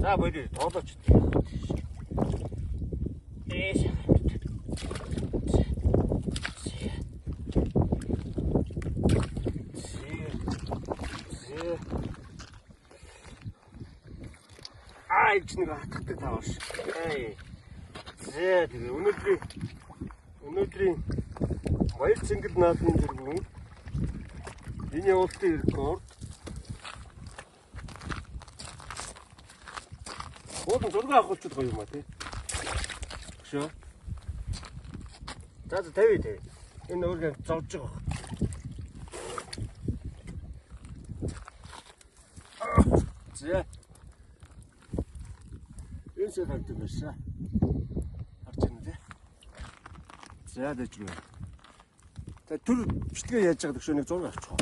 За болий тоолооч. Ай ч нэг хатдаг тааваш. Ай. Зээ тэгээ өнөөдрийн баяр цэнгэл наадмын зэрэг энэ явуултын рекорд. Уудан зураг авахулчуд гоё юм а тий. Шөө. За тавь. Энэ өөргөө зовж байгаа. Зээ. Энэ шиг хардаг байсан. Харж байна тий. За дэжгүй. Тэ түр бичлэгээ яаж байгаа гэж нэг зураг авчих.